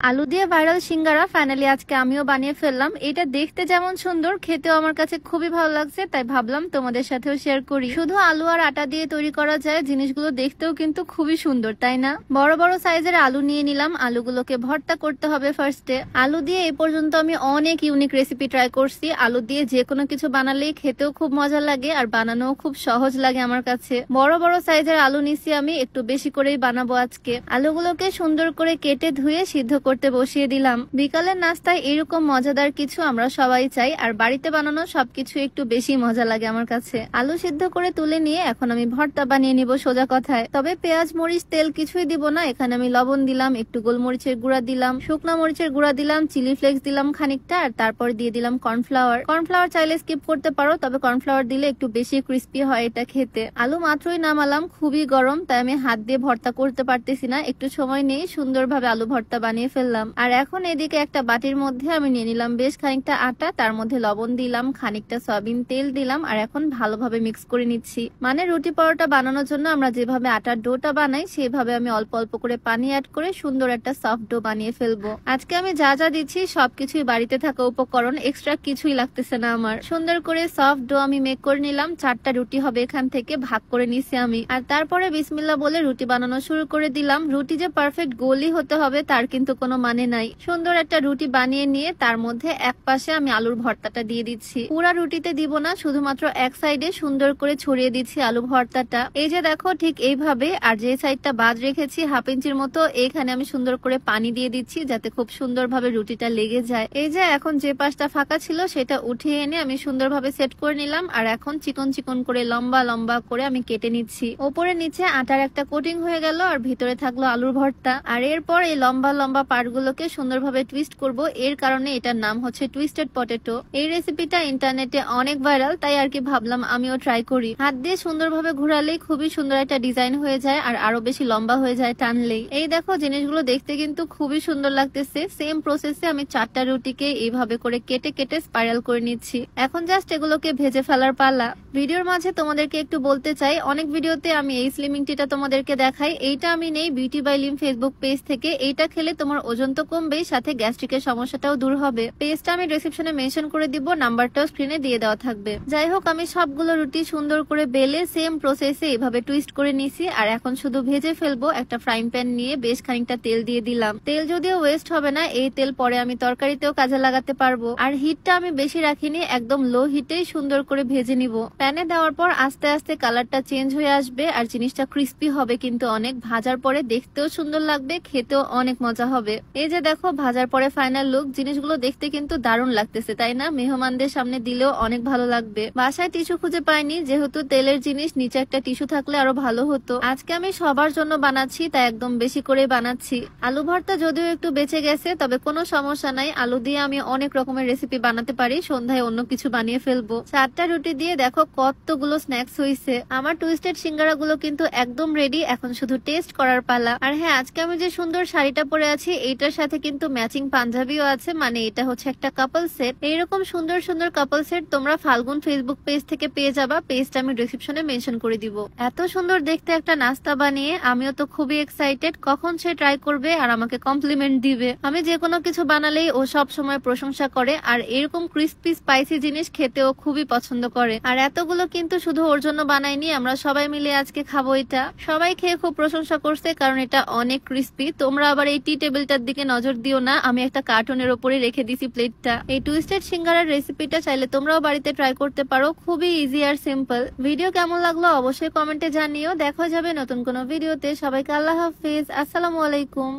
আলু দিয়ে ভাইরাল সিঙ্গারা ফাইনালি আজকে আমিও বানিয়ে ফেললাম। এটা দেখতে যেমন সুন্দর, খেতেও আমার কাছে খুবই ভালো লাগছে, তাই ভাবলাম তোমাদের সাথেও শেয়ার করি। শুধু আলু আর আটা দিয়ে তৈরি করা যায়, জিনিসগুলো দেখতেও কিন্তু খুবই সুন্দর, তাই না? বড় বড় সাইজের আলু নিয়ে নিলাম। আলুগুলোকে ভর্তা করতে হবে ফার্স্টে। আলু দিয়ে এ পর্যন্ত আমি অনেক ইউনিক রেসিপি ট্রাই করছি। আলু দিয়ে যে কোনো কিছু বানালেই খেতেও খুব মজা লাগে আর বানানোও খুব সহজ লাগে আমার কাছে। বড় বড় সাইজের আলু নিছি আমি, একটু বেশি করেই বানাবো আজকে। আলুগুলোকে সুন্দর করে কেটে ধুয়ে সিদ্ধ করতে বসিয়ে দিলাম। বিকালের নাস্তায় এরকম মজাদার কিছু আমরা সবাই চাই, আর বাড়িতে বানানো সবকিছু একটু বেশি মজা লাগে আমার কাছে। আলু সিদ্ধ করে তুলে নিয়ে এখন আমি ভর্তা বানিয়ে নিব সোজা কথায়। তবে পেঁয়াজ মরিচ তেল কিছুই দিব না। এখানে আমি লবণ দিলাম, একটু গোলমরিচের গুঁড়া দিলাম, শুকনা মরিচের গুঁড়া দিলাম, চিলি ফ্লেক্স দিলাম খানিকটা, আর তারপর দিয়ে দিলাম কর্নফ্লাওয়ার। কর্নফ্লাওয়ার চাইলে স্কিপ করতে পারো, তবে কর্নফ্লাওয়ার দিলে একটু বেশি ক্রিস্পি হয় এটা খেতে। আলু মাত্রই নামালাম, খুবই গরম, তাই আমি হাত দিয়ে ভর্তা করতে পারতেছি না। একটু সময় নিয়ে সুন্দরভাবে আলু ভর্তা বানিয়ে ফেললাম। আর এখন এদিকে একটা বাটির মধ্যে আমি নিয়ে নিলাম বেশ খানিকটা আটা, তার মধ্যে লবণ দিলাম, খানিকটা সয়াবিন তেল দিলাম, আর এখন ভালোভাবে মিক্স করে নিচ্ছি। মানে রুটি পরোটা বানানোর জন্য আমরা যেভাবে আটার ডোটা বানাই, সেভাবে আমি অল্প অল্প করে পানি অ্যাড করে সুন্দর একটা সফট ডো বানিয়ে ফেলবো। আজকে আমি যা যা দিচ্ছি সবকিছুই বাড়িতে থাকা উপকরণ, এক্সট্রা কিছুই লাগতেছে না আমার। সুন্দর করে সফট ডো আমি মেক করে নিলাম। 4টা রুটি হবে এখান থেকে, ভাগ করে নিছি আমি। আর তারপরে বিসমিল্লাহ বলে রুটি বানানো শুরু করে দিলাম। রুটি যে পারফেক্ট গোলই হতে হবে তার কিন্তু কোনো মানে নাই। সুন্দর একটা রুটি বানিয়ে নিয়ে তার মধ্যে এক পাশে আমি আলুর ভর্তাটা দিয়ে দিচ্ছি। পুরা রুটিতে দিব না, শুধুমাত্র এক সাইডে সুন্দর করে ছড়িয়ে দিচ্ছি আলু ভর্তাটা। এই যে দেখো ঠিক এইভাবে। আর যে সাইডটা বাদ রেখেছি 1/2 ইঞ্চির মতো, এইখানে আমি সুন্দর করে পানি দিয়ে দিচ্ছি যাতে খুব সুন্দরভাবে রুটিটা লেগে যায়। এই যে এখন যে পাশটা ফাঁকা ছিল সেটা উঠিয়ে এনে আমি সুন্দরভাবে সেট করে নিলাম। আর এখন চিকন চিকন করে লম্বা লম্বা করে আমি কেটে নিচ্ছি। ওপরে নিচে আটার একটা কোটিং হয়ে গেল, আর ভিতরে থাকলো আলুর ভর্তা। আর এরপর এই লম্বা লম্বা পার্টগুলোকে সুন্দরভাবে টুইস্ট করব। এর কারণে এটার নাম হচ্ছে টুইস্টেড পটেটো। এই রেসিপিটা ইন্টারনেটে অনেক ভাইরাল, তাই আর কি ভাবলাম আমিও ট্রাই করি। হাত দিয়ে সুন্দরভাবে ঘুরালেই খুবই সুন্দর একটা ডিজাইন হয়ে যায়, আর আরো বেশি লম্বা হয়ে যায় টানলেই। এই দেখো জিনিসগুলো দেখতে কিন্তু খুবই সুন্দর লাগতেছে। সেম প্রসেসে আমি 4টা রুটিকে এইভাবে করে কেটে কেটে স্পাইরাল করে নিচ্ছি। এখন জাস্ট এগুলোকে ভেজে ফেলার পালা। ভিডিওর মাঝে তোমাদেরকে একটু বলতে চাই, অনেক ভিডিওতে আমি এই স্লিমিং টিটা তোমাদেরকে দেখাই। এইটা আমি নেই beauty by lim Facebook page থেকে। এইটা খেলে তোমার ওজন তো কমবেই, সাথে গ্যাস্ট্রিকের সমস্যাটাও দূর হবে। পেজটা আমি ডেসক্রিপশনে মেনশন করে দিব, নাম্বারটাও স্ক্রিনে দিয়ে দেওয়া থাকবে। যাই হোক, আমি সবগুলো রুটি সুন্দর করে বেলে সেম প্রসেসে এইভাবে টুইস্ট করে নিছি। আর এখন শুধু ভেজে ফেলবো। একটা ফ্রাইং প্যান নিয়ে বেশ খানিকটা তেল দিয়ে দিলাম। তেল যদিও ওয়েস্ট হবে না, এই তেল পরে আমি তরকারিতেও কাজে লাগাতে পারবো। আর হিটটা আমি বেশি রাখিনি, একদম লো হিটেই সুন্দর করে ভেজে নিব। প্যানে দেওয়ার পর আস্তে আস্তে কালারটা চেঞ্জ হয়ে আসবে, আর জিনিসটা ক্রিস্পি হবে কিন্তু অনেক। ভাজার পরে দেখতেও সুন্দর লাগবে, খেতেও অনেক মজা হবে। এই যে দেখো ভাজার পরে ফাইনাল লুক। জিনিসগুলো দেখতে কিন্তু দারুণ লাগতেছে, তাই না? মেহমানদের সামনে দিলেও অনেক ভালো লাগবে। বাসায় টিস্যু খুঁজে পাইনি, যেহেতু তেলের জিনিস, নিচে একটা টিস্যু থাকলে আরো ভালো হতো। আজকে আমি সবার জন্য বানাচ্ছি, তাই একদম বেশি করে বানাচ্ছি। আলু ভর্তা যদিও একটু বেঁচে গেছে, তবে কোনো সমস্যা নাই। আলু দিয়ে আমি অনেক রকমের রেসিপি বানাতে পারি। সন্ধ্যায় অন্য কিছু বানিয়ে ফেলবো। 4টা রুটি দিয়ে দেখো কতগুলো স্ন্যাক্স হয়েছে। আমার টুইস্টেড সিঙ্গারা গুলো কিন্তু একদম রেডি, এখন শুধু টেস্ট করার পালা। আর হ্যাঁ, আজকে আমি যে সুন্দর শাড়িটা পরে আছি এইটার সাথে কিন্তু ম্যাচিং পাঞ্জাবিও আছে, মানে এটা হচ্ছে একটা কাপল সেট। এইরকম সুন্দর সুন্দর কাপল সেট তোমরা ফাল্গুন ফেসবুক পেজ থেকে পেয়ে যাবা। পেজটা আমি ডেসক্রিপশনে মেনশন করে দিব। এত সুন্দর দেখতে একটা নাস্তা বানিয়ে আমিও তো খুবই এক্সাইটেড, কখন সে ট্রাই করবে আর আমাকে কমপ্লিমেন্ট দিবে। আমি যে কোনো কিছু বানালেই ও সব সময় প্রশংসা করে, আর এরকম ক্রিস্পি স্পাইসি জিনিস খেতেও খুবই পছন্দ করে। আর এতগুলো কিন্তু শুধু ওর জন্য বানাইনি, আমরা সবাই মিলে আজকে খাবো এটা। সবাই খেয়ে খুব প্রশংসা করছে, কারণ এটা অনেক ক্রিস্পি। তোমরা আবার এই টি টেবিলটার দিকে নজর দিও না, আমি একটা কার্টুনের উপরে রেখে দিছি প্লেটটা। এই টুইস্টেড সিঙ্গারার রেসিপিটা চাইলে তোমরাও বাড়িতে ট্রাই করতে পারো, খুবই ইজি আর সিম্পল। ভিডিও কেমন লাগলো অবশ্যই কমেন্টে জানিও। দেখা যাবে নতুন কোনো ভিডিওতে। সবাইকে আল্লাহ হাফিজ, আসসালামু আলাইকুম।